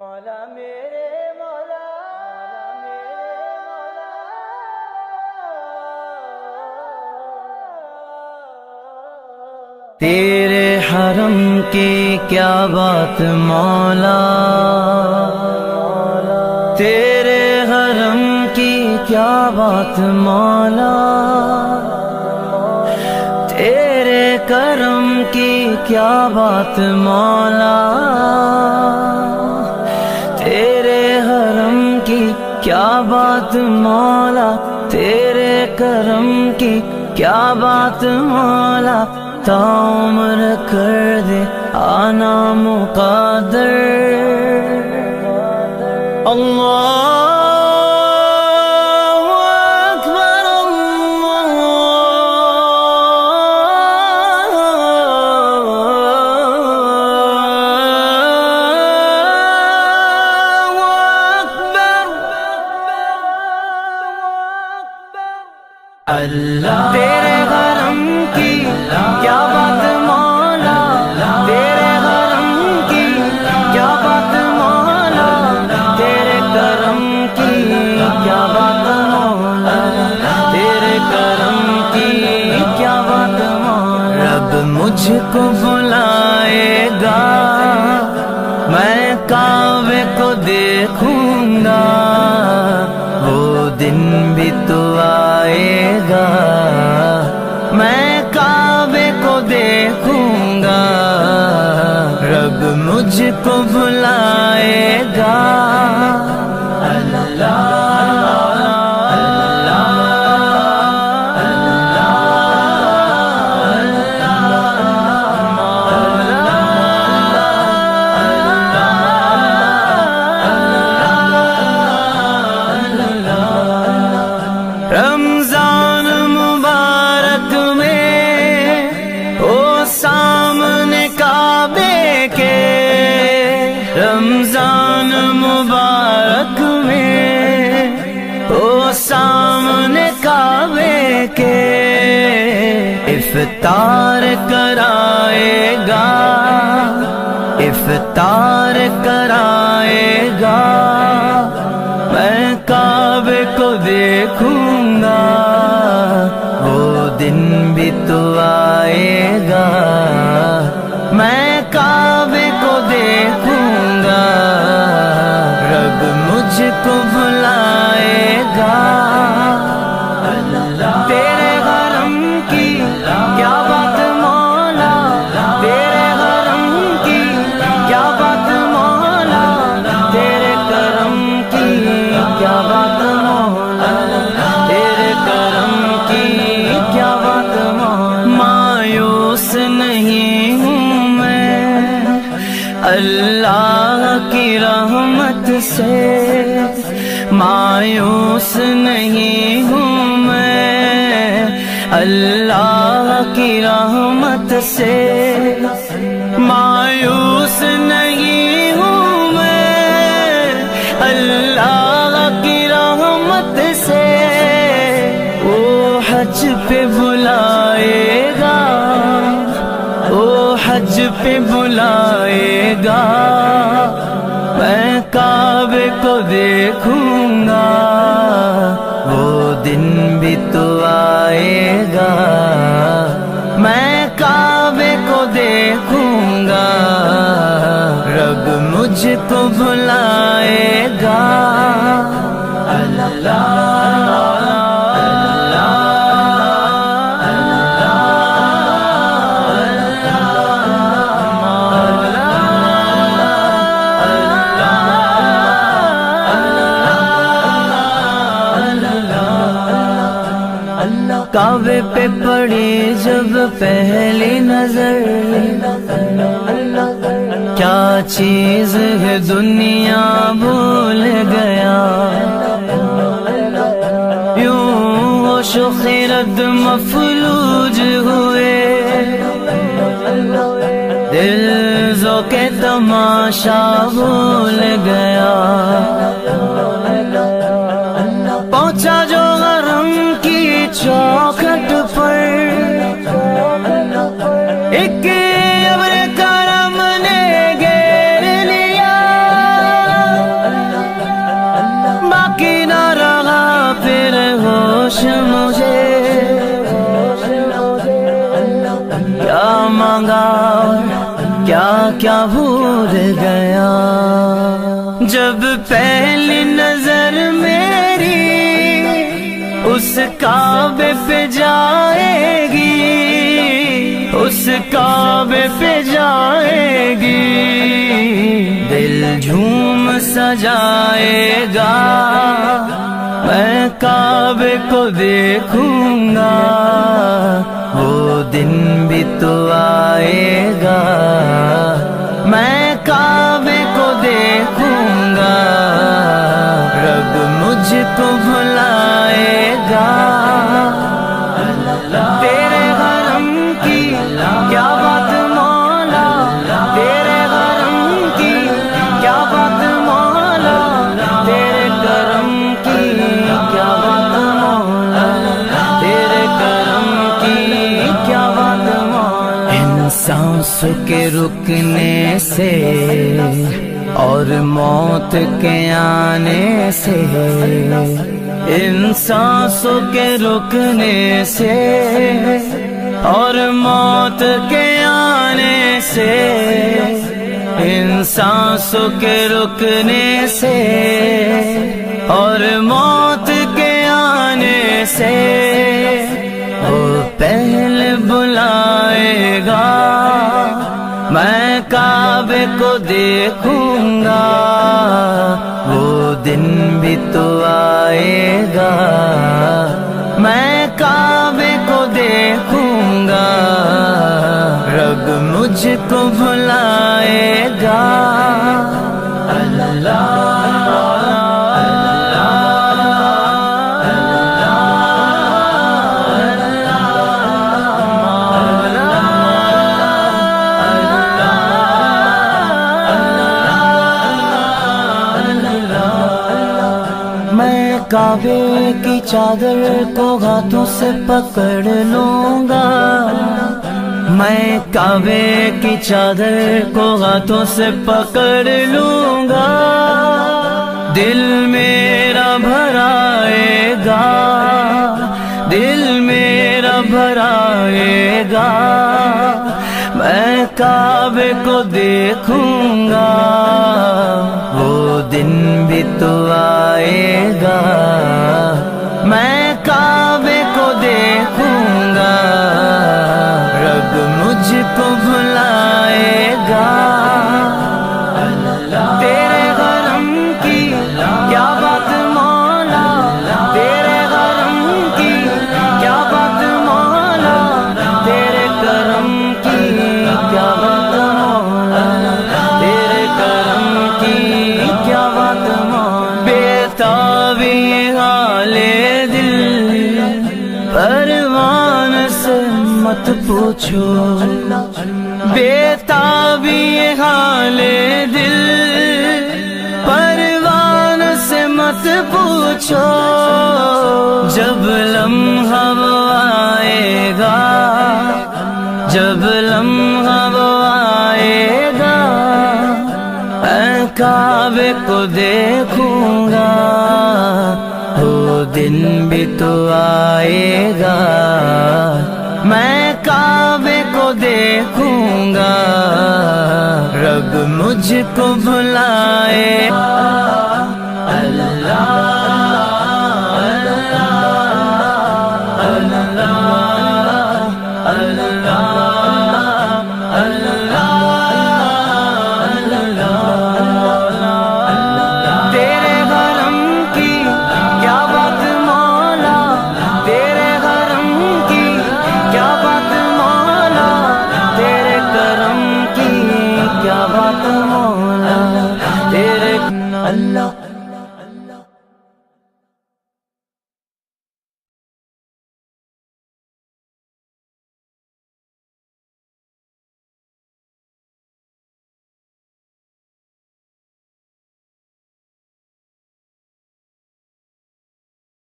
مولا میرے مولا تیرے حرم کی کیا بات مولا، تیرے حرم کی کیا بات مولا، تیرے کرم کی کیا بات مولا، تیرے حرم کی کیا بات مولا، تیرے کرم کی کیا بات مولا، تا عمر کر دے آنا مقدر۔ اللہ اکبر اللہ تیرے حرم کی کیا بات مولا، تیرے حرم کی کیا بات مولا، تیرے کرم کی کیا بات مولا، تیرے کرم کی کیا بات مولا۔ رب مجھ کو بلائے گا، میں کعبے کو دیکھوں گا، وہ دن بھی تو آئے گا، میں کعبے کو دیکھوں گا، رب مجھ کو بلائے گا۔ رمضان مبارک میں او سامنے کعبے کے، رمضان مبارک میں او سامنے کعبے کے، افطار کرائے گا، افطار کرائے گا، میں کعبے کو دیکھوں گا، وہ دن بھی تو آئے گا، میں کعبے کو دیکھوں گا، رب مجھ کو بلائے گا۔ تیرے حرم کی کیا بات مولا، تیرے حرم کی کیا بات مولا، تیرے کرم کی کیا بات مولا، تیرے کرم کی کیا بات مولا۔ مایوس نہیں ہوں میں اللہ کی رحمت سے، مایوس نہیں ہوں میں اللہ کی رحمت سے، مایوس نہیں ہوں میں اللہ کی رحمت سے۔ وہ حج پہ بلائے گا، وہ حج پہ بلائے گا، میں کعبے کو دیکھوں گا، وہ دن بھی تو آئے گا، میں کعبے کو دیکھوں گا، رب مجھ کو بلائے گا۔ کعبے پہ پڑی جب پہلی نظر، کیا چیز ہے دنیا بھول گیا، یوں ہوش و خرد مفلوج ہوئے، دل ذوق تماشا بھول گیا، پہنچا جو حرم کی چوکھٹ پر، ایک ابر کرم نے گھیر لیا، کیا مانگا کیا کیا بھول گیا، جب پہلی نظر میری اس کعبے پہ جائے گی، اس کعبے پہ جائے گی، دل جھوم سجائے گا، میں کعبے کو دیکھوں گا، وہ دن بھی تو آئے گا، میں کعبے کو دیکھوں گا، رب مجھ کو بھلائے گا، تیرے حرم کی کیا بات مولا، تیرے حرم کی کیا بات مولا، تیرے کرم کی کیا بات مولا، تیرے کرم کی کیا بات مولا، ان سانسوں کے رکنے سے اور موت کے آنے سے، ان سانسوں کے رکنے سے اور موت کے آنے سے، ان سانسوں کے رکنے سے اور موت کے آنے سے، وہ پہلے بلائے گا، میں کعبے کو دیکھوں گا، وہ دن بھی تو آئے گا، میں کعبے کو دیکھوں گا، رب مجھ کو بھلائے گا، اللہ میں کعبے کی چادر کو ہاتھوں سے پکڑ لوں گا، میں کعبے کی چادر کو ہاتھوں سے پکڑ لوں گا، دل میرا بھرائے گا، دل میرا بھرائے گا، میں کعبے کو دیکھوں گا، وہ دن بھی تو آئے گا، میں کعبے کو دیکھوں گا، رب مجھ کو بھلائے گا، تیرے حرم کی کیا بات مولا، تیرے حرم کی کیا بات مولا، تیرے کرم کی کیا بات مولا، تیرے کرم کی کیا بات مولا، بےتابی حال دل پروان سے مت پوچھو، بےتابی حال دل پروان سے مت پوچھو، جب لمحہ وہ آئے گا، جب لمحہ وہ آئے گا، میں کعبے کو دیکھوں گا، وہ دن بھی تو آئے گا، میں کعبے کو دیکھوں گا، رب مجھ کو بھلائے گا۔